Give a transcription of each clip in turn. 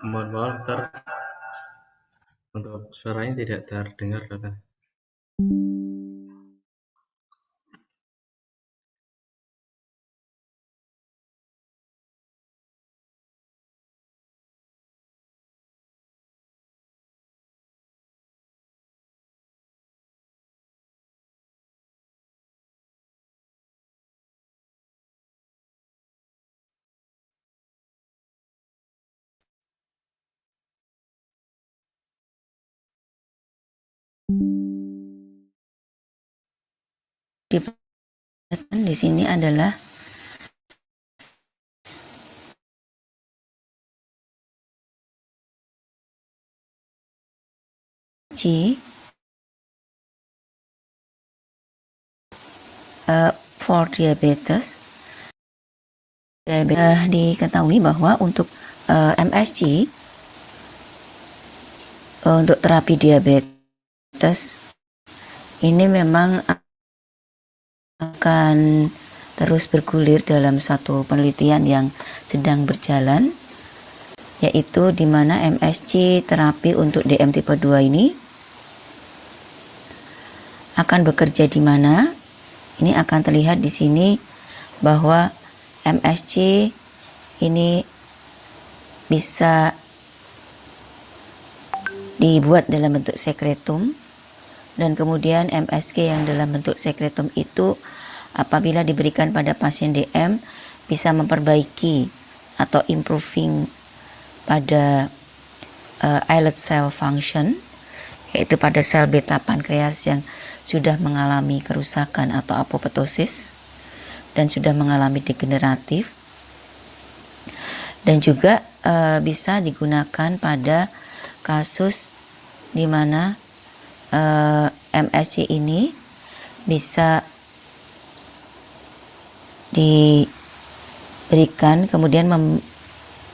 Mohon maaf, untuk suaranya tidak terdengar, Dokter. Di sini adalah C for diabetes. Diketahui bahwa untuk MSG untuk terapi diabetes ini memang akan terus bergulir dalam satu penelitian yang sedang berjalan, yaitu di mana MSG terapi untuk DM tipe 2 ini akan bekerja di mana. Ini akan terlihat di sini bahwa MSG ini bisa dibuat dalam bentuk sekretum, dan kemudian MSG yang dalam bentuk sekretum itu apabila diberikan pada pasien DM bisa memperbaiki atau improving pada islet cell function, yaitu pada sel beta pankreas yang sudah mengalami kerusakan atau apoptosis dan sudah mengalami degeneratif, dan juga bisa digunakan pada kasus di mana MSG ini bisa diberikan kemudian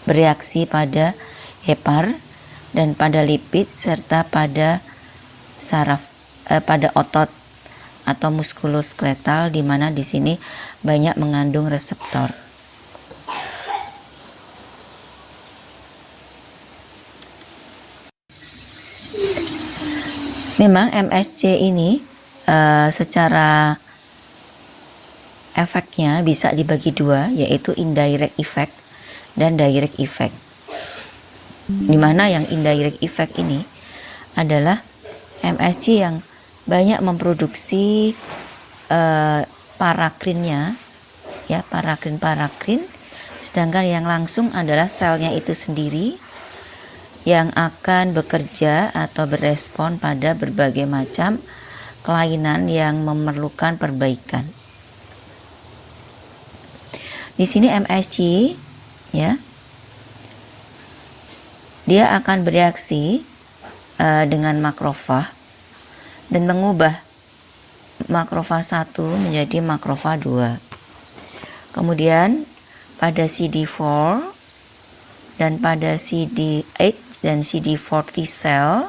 bereaksi pada hepar dan pada lipid serta pada saraf pada otot atau muskuloskeletal, di mana di sini banyak mengandung reseptor. Memang MSG ini secara efeknya bisa dibagi dua, yaitu indirect effect dan direct effect. Di mana yang indirect effect ini adalah MSG yang banyak memproduksi parakrinnya, ya, parakrin, sedangkan yang langsung adalah selnya itu sendiri yang akan bekerja atau berespon pada berbagai macam kelainan yang memerlukan perbaikan. Di sini MSG, ya, dia akan bereaksi dengan makrofag dan mengubah makrofag 1 menjadi makrofag 2. Kemudian pada CD4 dan pada CD8 dan CD4 T cell,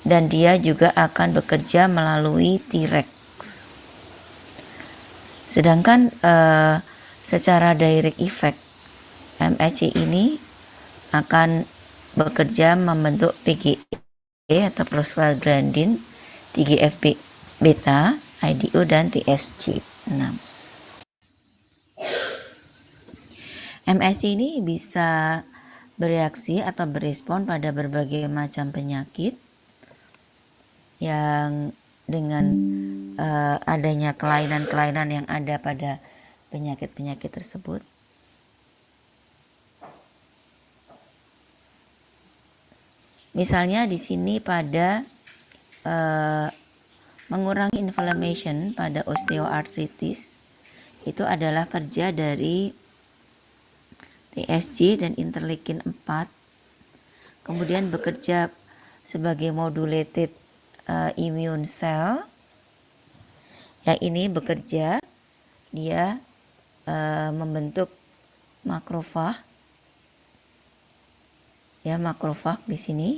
dan dia juga akan bekerja melalui T-rex. Sedangkan secara direct effect, MSG ini akan bekerja membentuk PGE atau prostaglandin, TGF beta, IDO, dan TSG6. MSG ini bisa bereaksi atau berespon pada berbagai macam penyakit, yang dengan adanya kelainan-kelainan yang ada pada penyakit-penyakit tersebut. Misalnya di sini pada mengurangi inflammation pada osteoarthritis, itu adalah kerja dari TSG dan interleukin 4, kemudian bekerja sebagai modulated immune cell. Yang ini bekerja, dia membentuk makrofag, ya, makrofag di sini.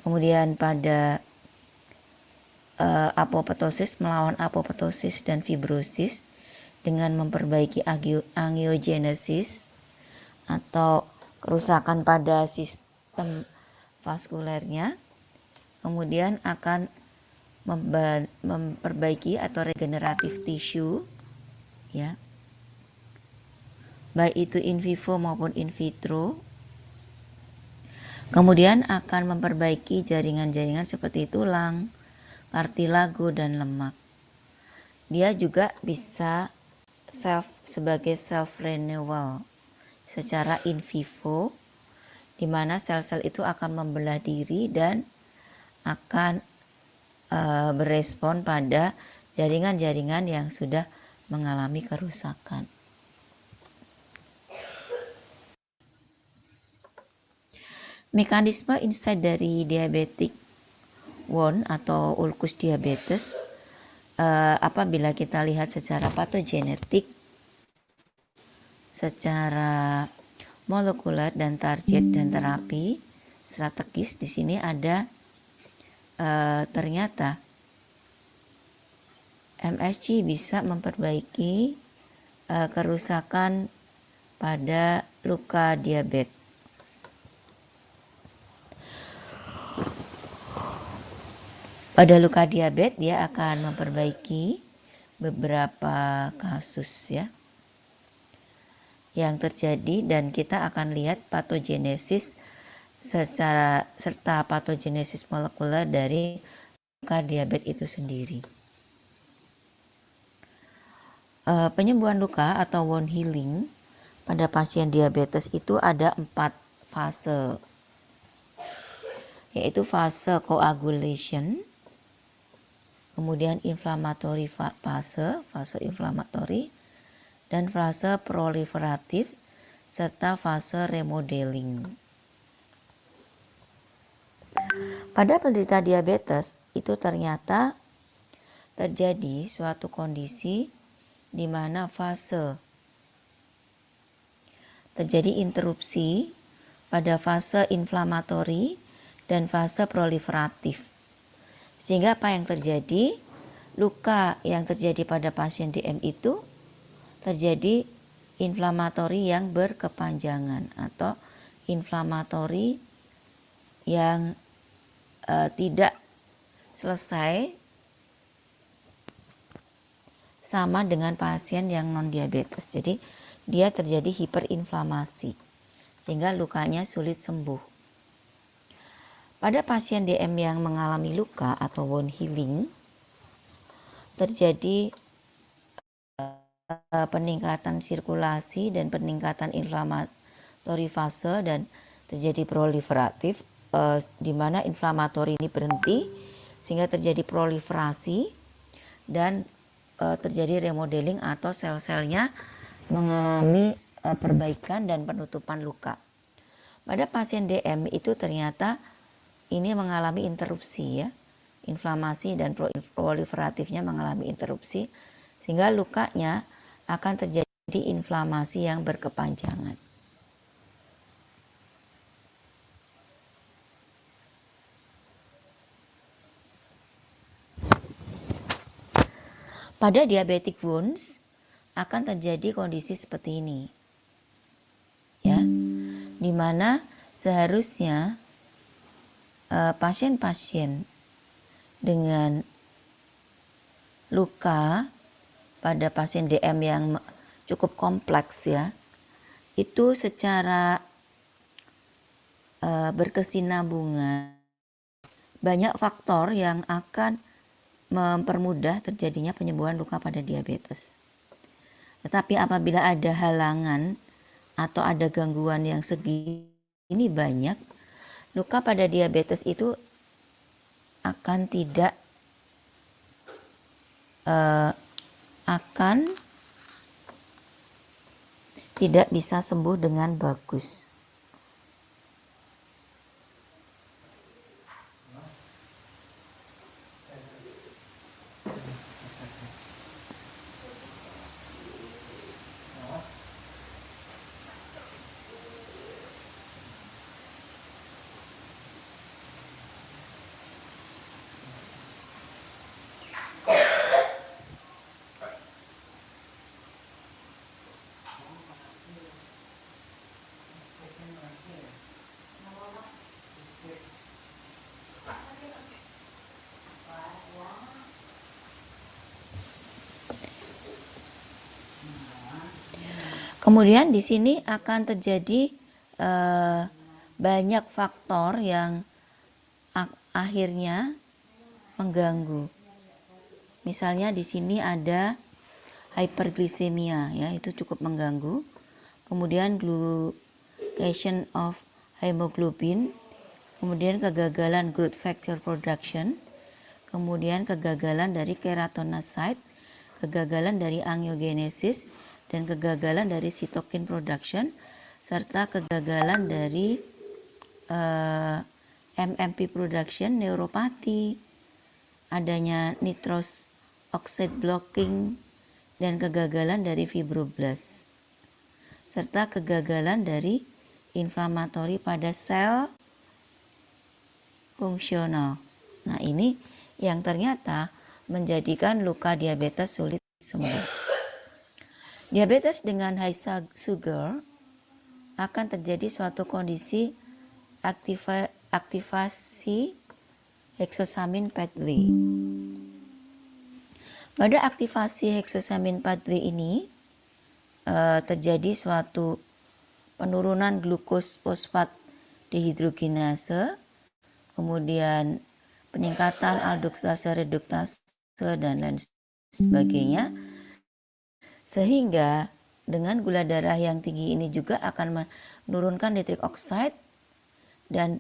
Kemudian pada apoptosis, melawan apoptosis dan fibrosis dengan memperbaiki angiogenesis atau kerusakan pada sistem vaskulernya. Kemudian akan memperbaiki atau regeneratif tisu, ya, baik itu in vivo maupun in vitro. Kemudian akan memperbaiki jaringan-jaringan seperti tulang, kartilago, dan lemak. Dia juga bisa sebagai self renewal secara in vivo, di mana sel-sel itu akan membelah diri dan akan berespon pada jaringan-jaringan yang sudah mengalami kerusakan. Mekanisme insight dari diabetic wound atau ulkus diabetes, apabila kita lihat secara patogenetik, secara molekuler dan target dan terapi strategis, di sini ada ternyata MSG bisa memperbaiki kerusakan pada luka diabetes. Pada luka diabetes dia akan memperbaiki beberapa kasus, ya, yang terjadi, dan kita akan lihat patogenesis serta patogenesis molekuler dari luka diabetes itu sendiri. Penyembuhan luka atau wound healing pada pasien diabetes itu ada 4 fase, yaitu fase coagulation, kemudian inflammatory fase inflammatory, dan fase proliferatif, serta fase remodeling. Pada penderita diabetes itu ternyata terjadi suatu kondisi di mana fase terjadi interupsi pada fase inflamatori dan fase proliferatif. Sehingga apa yang terjadi? Luka yang terjadi pada pasien DM itu terjadi inflamatori yang berkepanjangan atau inflamatori yang tidak selesai, sama dengan pasien yang non-diabetes. Jadi dia terjadi hiperinflamasi sehingga lukanya sulit sembuh. Pada pasien DM yang mengalami luka atau wound healing, terjadi peningkatan sirkulasi dan peningkatan inflamatori fase, dan terjadi proliferatif, di mana inflamatori ini berhenti sehingga terjadi proliferasi dan terjadi remodeling atau sel-selnya mengalami perbaikan dan penutupan luka. Pada pasien DM itu ternyata ini mengalami interupsi, ya, inflamasi dan proliferatifnya mengalami interupsi sehingga lukanya akan terjadi inflamasi yang berkepanjangan. Pada diabetic wounds akan terjadi kondisi seperti ini, ya, di mana seharusnya pasien-pasien dengan luka pada pasien DM yang cukup kompleks, ya, itu secara berkesinambungan banyak faktor yang akan mempermudah terjadinya penyembuhan luka pada diabetes. Tetapi apabila ada halangan atau ada gangguan yang segini banyak, luka pada diabetes itu akan tidak bisa sembuh dengan bagus. Kemudian di sini akan terjadi banyak faktor yang akhirnya mengganggu. Misalnya di sini ada hyperglycemia, ya, itu cukup mengganggu. Kemudian glycation of hemoglobin, kemudian kegagalan growth factor production, kemudian kegagalan dari keratinocyte, kegagalan dari angiogenesis, dan kegagalan dari cytokine production, serta kegagalan dari MMP production, neuropati, adanya nitrous oxide blocking, dan kegagalan dari fibroblast, serta kegagalan dari inflamatori pada sel fungsional. Nah, ini yang ternyata menjadikan luka diabetes sulit sembuh. Diabetes dengan high sugar akan terjadi suatu kondisi aktivasi hexosamin pathway. Pada aktivasi hexosamin pathway ini terjadi suatu penurunan glukos fosfat dehidrogenase, kemudian peningkatan aldosterase reduktase dan lain sebagainya, sehingga dengan gula darah yang tinggi ini juga akan menurunkan nitric oxide dan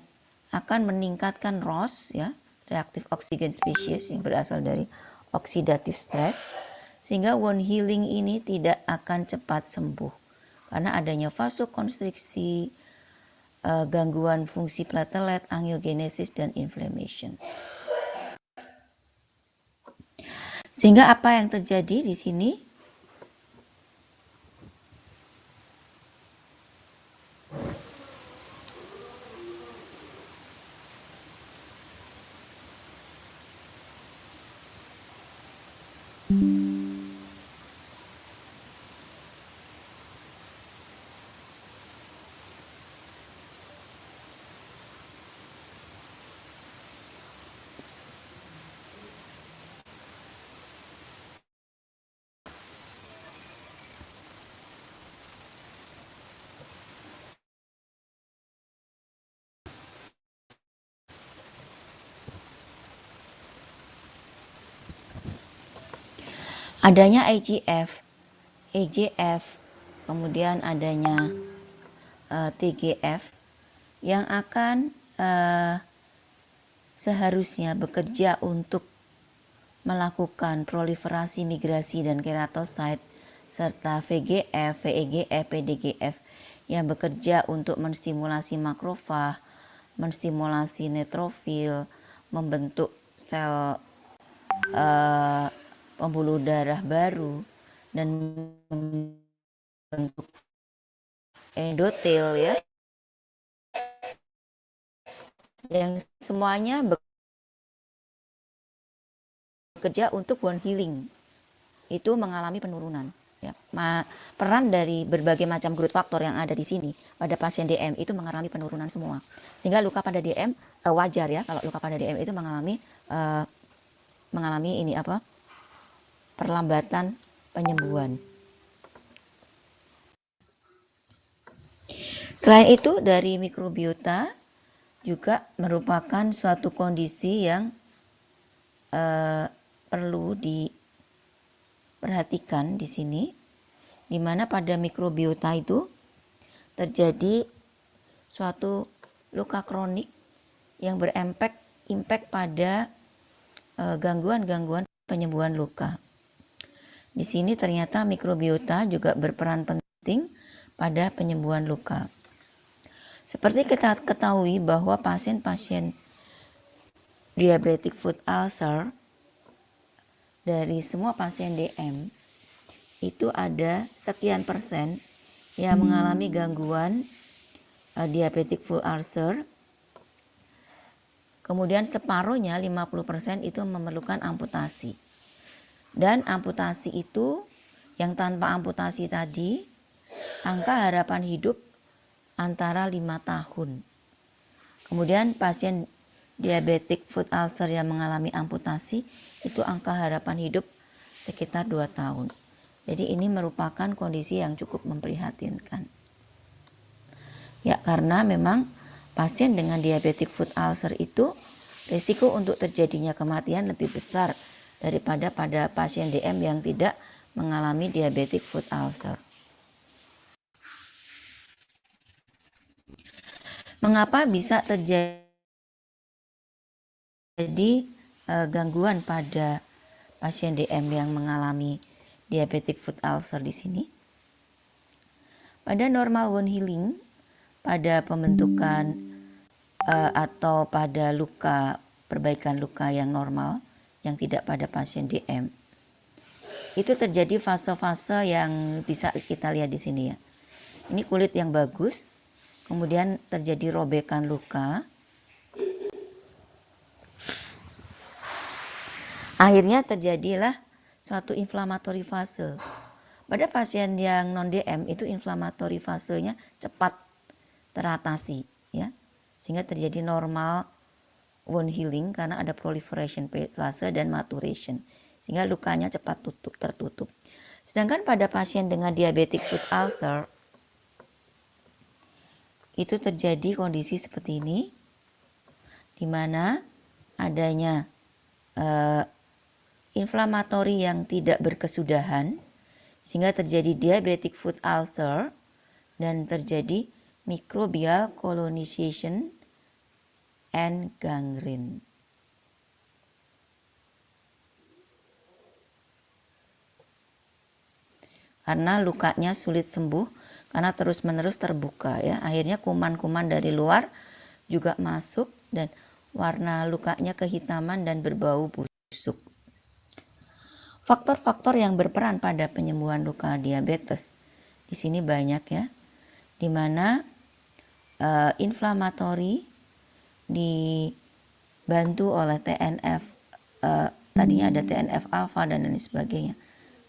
akan meningkatkan ROS, ya, reactive oxygen species, yang berasal dari oxidative stress, sehingga wound healing ini tidak akan cepat sembuh karena adanya vasokonstriksi, gangguan fungsi platelet, angiogenesis, dan inflammation. Sehingga apa yang terjadi di sini? Adanya EGF, kemudian adanya TGF yang akan seharusnya bekerja untuk melakukan proliferasi migrasi dan keratosite, serta VGF, VEGF, PDGF yang bekerja untuk menstimulasi makrofag, menstimulasi neutrofil, membentuk sel pembuluh darah baru, dan membentuk endotel, ya, yang semuanya bekerja untuk wound healing, itu mengalami penurunan. Ya, peran dari berbagai macam growth factor yang ada di sini pada pasien DM itu mengalami penurunan semua, sehingga luka pada DM wajar, ya, kalau luka pada DM itu mengalami perlambatan penyembuhan. Selain itu, dari mikrobiota juga merupakan suatu kondisi yang perlu diperhatikan di sini, di mana pada mikrobiota itu terjadi suatu luka kronik yang impact pada gangguan-gangguan penyembuhan luka. Di sini ternyata mikrobiota juga berperan penting pada penyembuhan luka. Seperti kita ketahui bahwa pasien-pasien diabetic foot ulcer, dari semua pasien DM itu ada sekian persen yang mengalami gangguan diabetic foot ulcer. Kemudian separuhnya 50% itu memerlukan amputasi. Dan amputasi itu yang tanpa amputasi tadi, angka harapan hidup antara 5 tahun. Kemudian pasien diabetic foot ulcer yang mengalami amputasi itu angka harapan hidup sekitar 2 tahun. Jadi ini merupakan kondisi yang cukup memprihatinkan. Ya, karena memang pasien dengan diabetic foot ulcer itu risiko untuk terjadinya kematian lebih besar daripada pada pasien DM yang tidak mengalami diabetic foot ulcer. Mengapa bisa terjadi gangguan pada pasien DM yang mengalami diabetic foot ulcer di sini? Pada normal wound healing, pada pembentukan atau pada perbaikan luka yang normal, yang tidak pada pasien DM, itu terjadi fase-fase yang bisa kita lihat di sini ya. Ini kulit yang bagus, kemudian terjadi robekan luka. Akhirnya terjadilah suatu inflammatory fase. Pada pasien yang non-DM itu inflammatory fasenya cepat teratasi, ya, sehingga terjadi normal wound healing karena ada proliferation fase dan maturation, sehingga lukanya cepat tertutup. Sedangkan pada pasien dengan diabetic foot ulcer itu terjadi kondisi seperti ini, di mana adanya inflamatori yang tidak berkesudahan, sehingga terjadi diabetic foot ulcer dan terjadi microbial colonization and gangrene. Karena lukanya sulit sembuh karena terus-menerus terbuka ya. Akhirnya kuman-kuman dari luar juga masuk dan warna lukanya kehitaman dan berbau busuk. Faktor-faktor yang berperan pada penyembuhan luka diabetes di sini banyak ya, di mana inflamatori dibantu oleh TNF, tadinya ada TNF alpha dan lain sebagainya.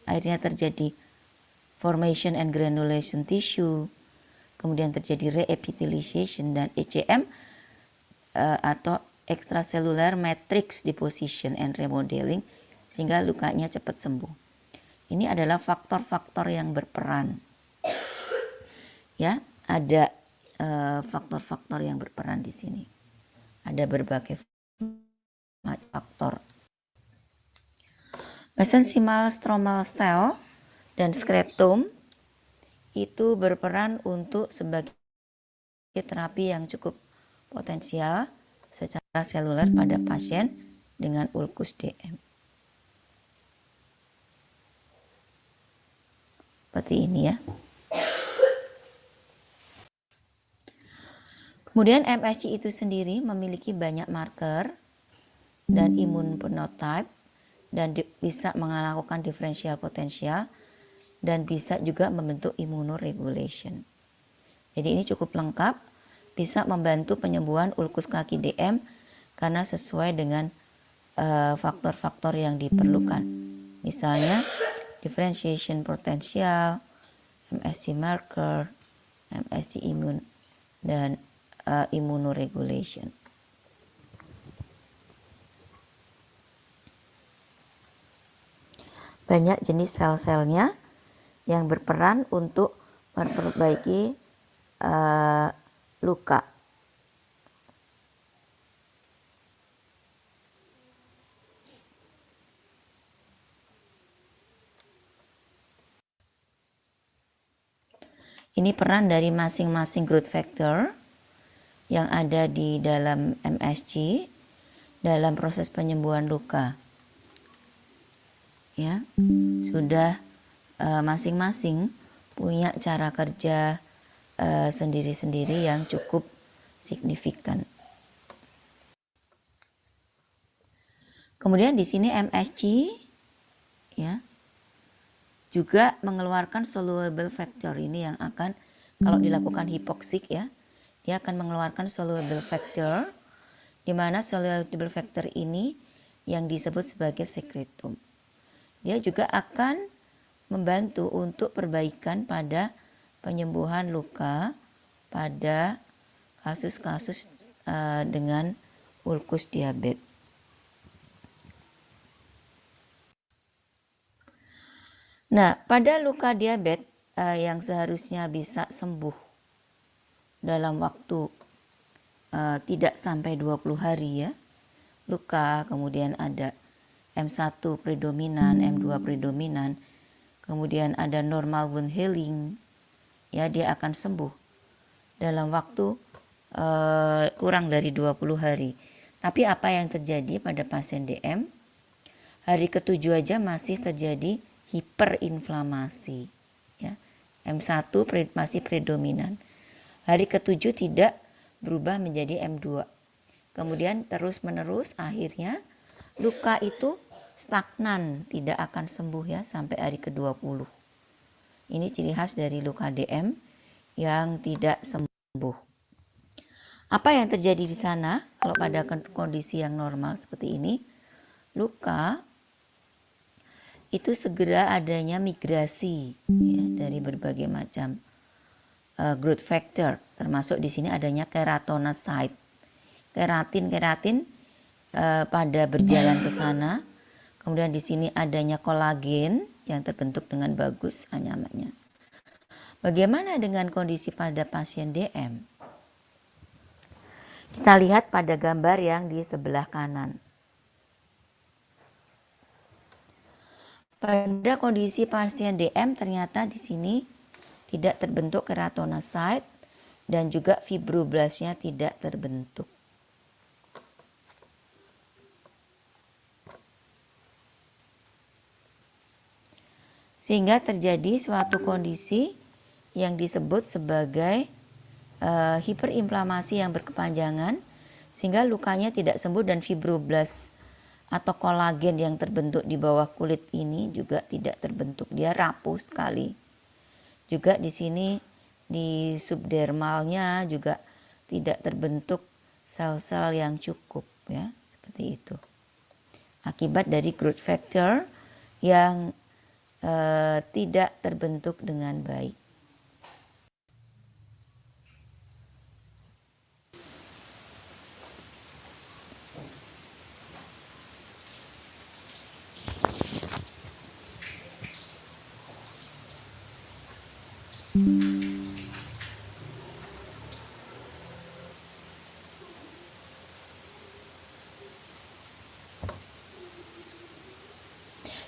Akhirnya terjadi formation and granulation tissue, kemudian terjadi reepithelialization dan ECM atau extracellular matrix deposition and remodeling, sehingga lukanya cepat sembuh. Ini adalah faktor-faktor yang berperan. Ya, ada faktor-faktor yang berperan di sini. Ada berbagai faktor. Mesenchymal stromal cell dan skeletum itu berperan untuk sebagai terapi yang cukup potensial secara seluler pada pasien dengan ulkus DM. Seperti ini ya. Kemudian MSC itu sendiri memiliki banyak marker dan imun phenotype dan bisa melakukan differential potensial dan bisa juga membentuk immunoregulation. Jadi ini cukup lengkap, bisa membantu penyembuhan ulkus kaki DM karena sesuai dengan faktor-faktor yang diperlukan. Misalnya differentiation potential, MSC marker, MSC immune, dan immunoregulation. Banyak jenis sel-selnya yang berperan untuk memperbaiki luka. Ini peran dari masing-masing growth factor yang ada di dalam MSG dalam proses penyembuhan luka. Ya, sudah masing-masing punya cara kerja sendiri-sendiri yang cukup signifikan. Kemudian di sini MSG ya juga mengeluarkan soluble factor. Ini yang akan kalau dilakukan hipoksik ya, dia akan mengeluarkan soluble factor, di mana soluble factor ini yang disebut sebagai sekretum. Dia juga akan membantu untuk perbaikan pada penyembuhan luka pada kasus-kasus dengan ulkus diabetes. Nah, pada luka diabetes yang seharusnya bisa sembuh dalam waktu tidak sampai 20 hari ya, luka, kemudian ada M1 predominan, M2 predominan, kemudian ada normal wound healing, ya dia akan sembuh dalam waktu kurang dari 20 hari. Tapi apa yang terjadi pada pasien DM? Hari ke-7 aja masih terjadi hiperinflamasi. Ya. M1 masih predominan. Hari ke-7 tidak berubah menjadi M2. Kemudian terus-menerus akhirnya luka itu stagnan, tidak akan sembuh ya sampai hari ke-20. Ini ciri khas dari luka DM yang tidak sembuh. Apa yang terjadi di sana kalau pada kondisi yang normal seperti ini? Luka itu segera adanya migrasi ya, dari berbagai macam growth factor, termasuk di sini adanya keratinocyte. Keratin pada berjalan ke sana. Kemudian di sini adanya kolagen yang terbentuk dengan bagus namanya. Bagaimana dengan kondisi pada pasien DM? Kita lihat pada gambar yang di sebelah kanan. Pada kondisi pasien DM ternyata di sini tidak terbentuk keratinocyte dan juga fibroblasnya tidak terbentuk. Sehingga terjadi suatu kondisi yang disebut sebagai hiperinflamasi yang berkepanjangan, sehingga lukanya tidak sembuh dan fibroblast atau kolagen yang terbentuk di bawah kulit ini juga tidak terbentuk, dia rapuh sekali. Juga di sini di subdermalnya juga tidak terbentuk sel-sel yang cukup ya, seperti itu. Akibat dari growth factor yang tidak terbentuk dengan baik.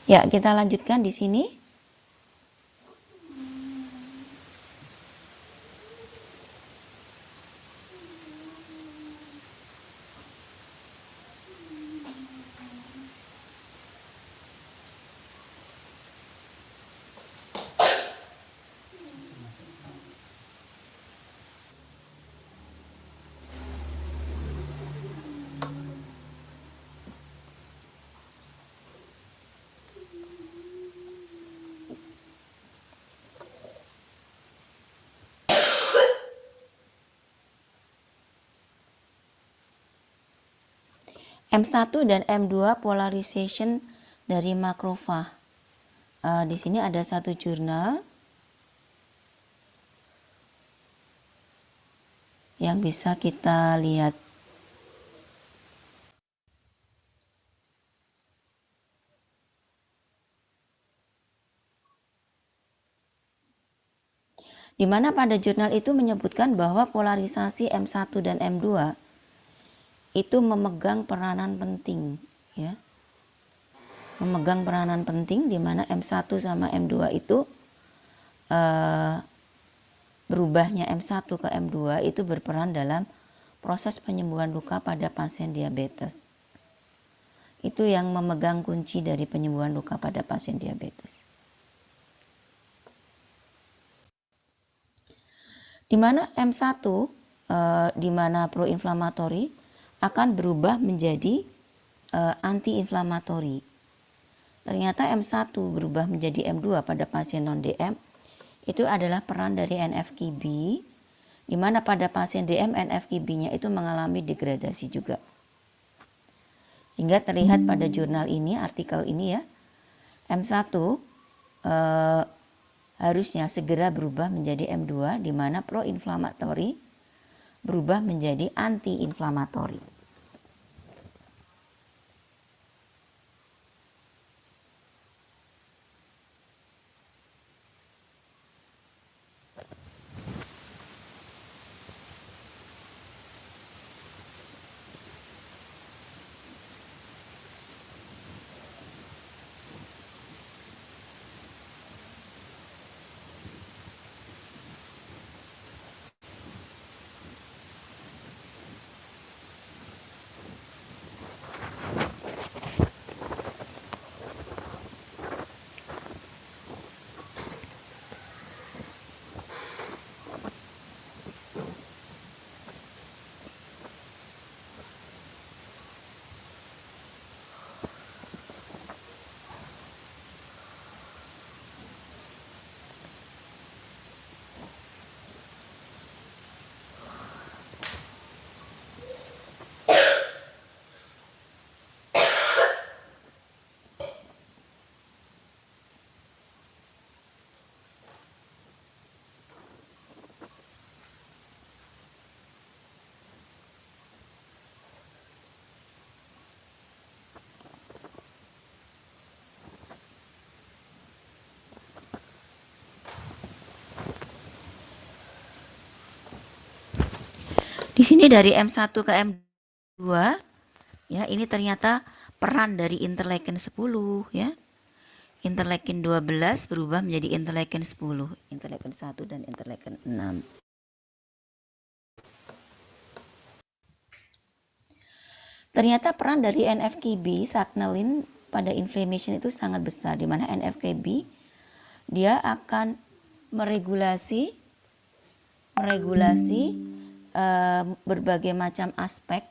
Ya, kita lanjutkan di sini. M1 dan M2 polarization dari makrofag. Di sini ada satu jurnal yang bisa kita lihat. Di mana pada jurnal itu menyebutkan bahwa polarisasi M1 dan M2 itu memegang peranan penting ya. Memegang peranan penting di mana M1 sama M2 itu berubahnya M1 ke M2 itu berperan dalam proses penyembuhan luka pada pasien diabetes. Itu yang memegang kunci dari penyembuhan luka pada pasien diabetes. Di mana M1, di mana proinflamatori akan berubah menjadi anti-inflamatori. Ternyata M1 berubah menjadi M2 pada pasien non-DM. Itu adalah peran dari NF-κB, di mana pada pasien DM NF-κB-nya itu mengalami degradasi juga. Sehingga terlihat pada jurnal ini, artikel ini ya, M1 harusnya segera berubah menjadi M2, di mana proinflamatori berubah menjadi anti-inflamatori. Di sini dari M1 ke M2 ya, ini ternyata peran dari interleukin 10 ya. Interleukin 12 berubah menjadi interleukin 10, interleukin 1 dan interleukin 6. Ternyata peran dari NF-κB signalin pada inflammation itu sangat besar, di mana NF-κB dia akan meregulasi berbagai macam aspek,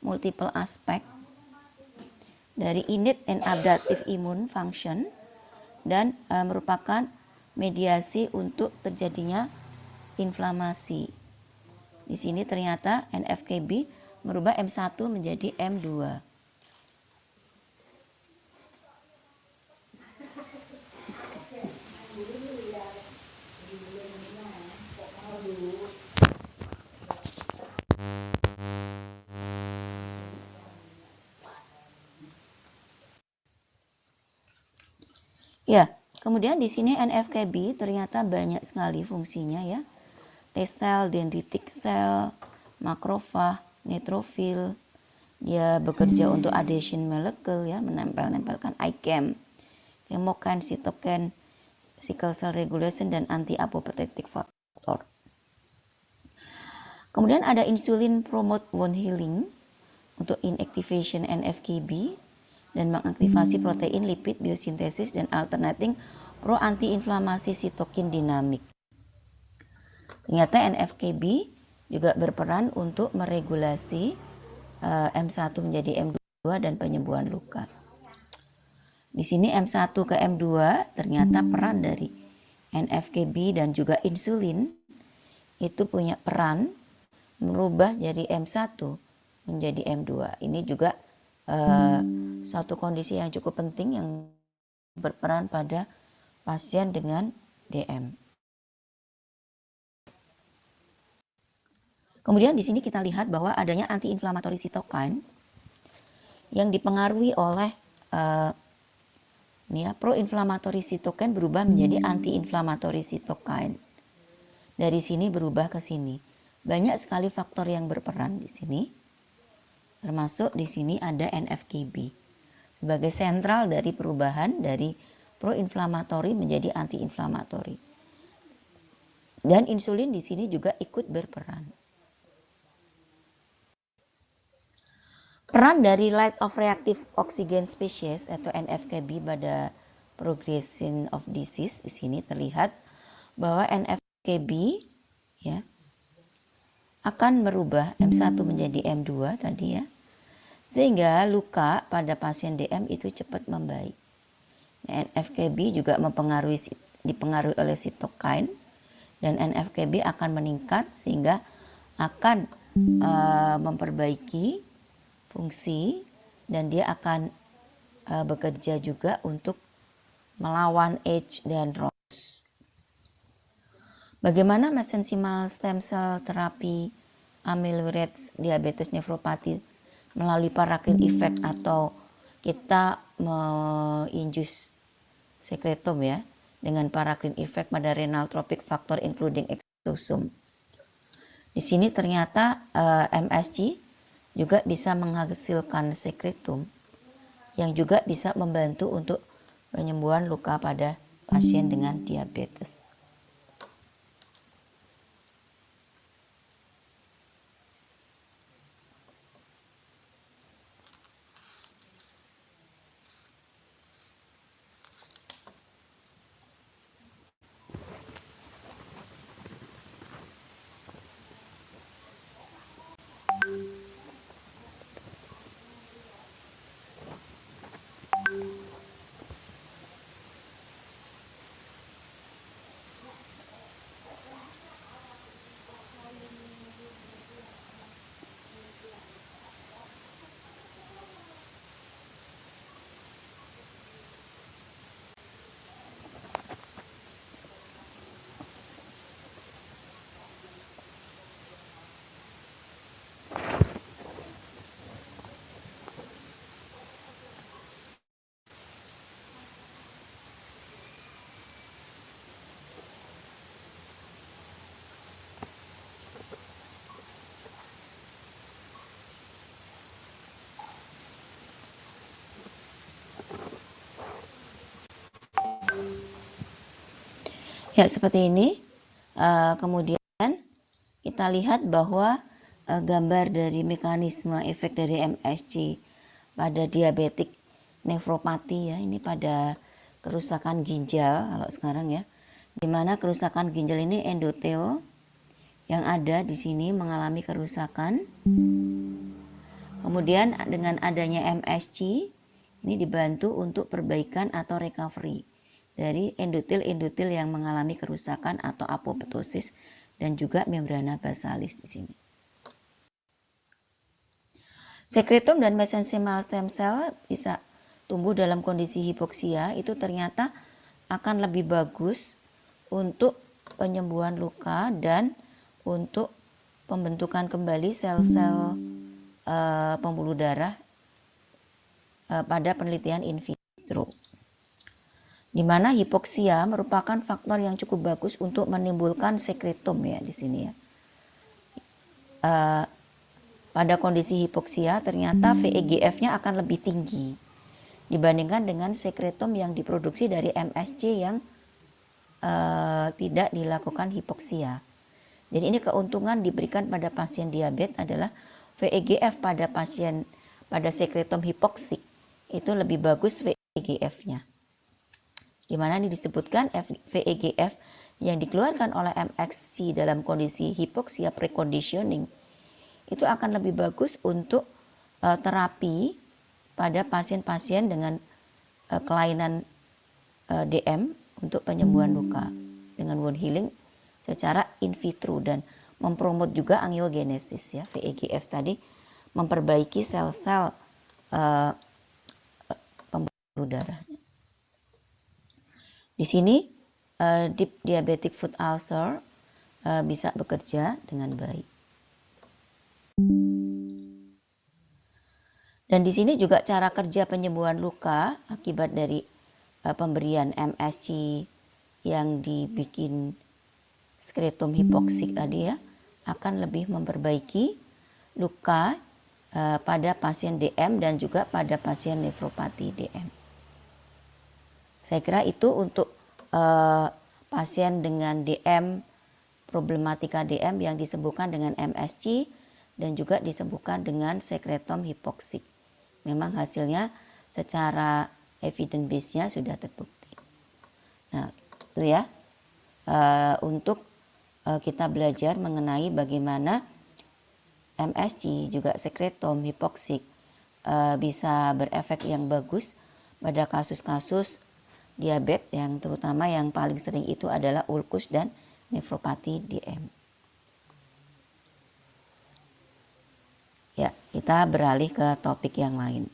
multiple aspek dari innate and adaptive immune function, dan merupakan mediasi untuk terjadinya inflamasi. Di sini ternyata NF-κB merubah M1 menjadi M2. Ya, kemudian di sini NF-κB ternyata banyak sekali fungsinya ya. T-sel, dendritic cell, makrofag, neutrofil. Dia bekerja untuk adhesion molecule ya, menempelkan ICAM, chemokine, cytokine, sickle cell regulation, dan anti-apoptotic factor. Kemudian ada insulin promote wound healing untuk inactivation NF-κB dan mengaktifasi protein lipid biosintesis dan alternating pro anti-inflamasi sitokin dinamik. Ternyata NF-κB juga berperan untuk meregulasi M1 menjadi M2 dan penyembuhan luka. Di sini M1 ke M2 ternyata peran dari NF-κB dan juga insulin itu punya peran merubah jadi M1 menjadi M2. Ini juga suatu kondisi yang cukup penting yang berperan pada pasien dengan DM. Kemudian di sini kita lihat bahwa adanya anti-inflammatory cytokine yang dipengaruhi oleh pro-inflammatory cytokine berubah menjadi anti-inflammatory cytokine. Dari sini berubah ke sini. Banyak sekali faktor yang berperan di sini. Termasuk di sini ada NF-κB sebagai sentral dari perubahan dari pro-inflammatory menjadi anti-inflammatory. Dan insulin di sini juga ikut berperan. Peran dari light of reactive oxygen species atau NFKB pada progression of disease di sini terlihat bahwa NFKB ya akan merubah M1 menjadi M2 tadi ya. Sehingga luka pada pasien DM itu cepat membaik. NFKB juga dipengaruhi oleh sitokin dan NFKB akan meningkat sehingga akan memperbaiki fungsi dan dia akan bekerja juga untuk melawan AIDS dan ROS. Bagaimana mesenchymal stem cell terapi amyloid diabetes nefropati melalui paracrine effect atau kita menginjus sekretum ya dengan paracrine effect pada renal trophic factor including exosome. Di sini ternyata MSG juga bisa menghasilkan sekretum yang juga bisa membantu untuk penyembuhan luka pada pasien dengan diabetes. Ya, seperti ini. Kemudian kita lihat bahwa gambar dari mekanisme efek dari MSG pada diabetik nefropati ya, ini pada kerusakan ginjal kalau sekarang ya, di mana kerusakan ginjal ini endotel yang ada di sini mengalami kerusakan. Kemudian dengan adanya MSG ini dibantu untuk perbaikan atau recovery dari endotel-endotel yang mengalami kerusakan atau apoptosis dan juga membrana basalis di sini. Sekretum dan mesenchymal stem cell bisa tumbuh dalam kondisi hipoksia itu ternyata akan lebih bagus untuk penyembuhan luka dan untuk pembentukan kembali sel-sel pembuluh darah pada penelitian in vitro. Di mana hipoksia merupakan faktor yang cukup bagus untuk menimbulkan sekretum ya di sini ya. Pada kondisi hipoksia ternyata VEGF-nya akan lebih tinggi dibandingkan dengan sekretum yang diproduksi dari MSG yang tidak dilakukan hipoksia. Jadi ini keuntungan diberikan pada pasien diabetes adalah VEGF pada sekretum hipoksik itu lebih bagus VEGF-nya. Di mana ini disebutkan VEGF yang dikeluarkan oleh MSG dalam kondisi hipoksia preconditioning itu akan lebih bagus untuk terapi pada pasien-pasien dengan kelainan DM untuk penyembuhan luka dengan wound healing secara in vitro dan mempromot juga angiogenesis ya. VEGF tadi memperbaiki sel-sel pembuluh darah. Di sini deep diabetic foot ulcer bisa bekerja dengan baik. Dan di sini juga cara kerja penyembuhan luka akibat dari pemberian MSG yang dibikin sekretum hipoksik tadi ya akan lebih memperbaiki luka pada pasien DM dan juga pada pasien nefropati DM. Saya kira itu untuk pasien dengan DM problematika DM yang disembuhkan dengan MSC dan juga disembuhkan dengan sekretom hipoksik. Memang hasilnya secara evidence base-nya sudah terbukti. Nah, itu ya untuk kita belajar mengenai bagaimana MSC juga sekretom hipoksik bisa berefek yang bagus pada kasus-kasus diabetes yang terutama yang paling sering itu adalah ulkus dan nefropati DM. Ya, kita beralih ke topik yang lain.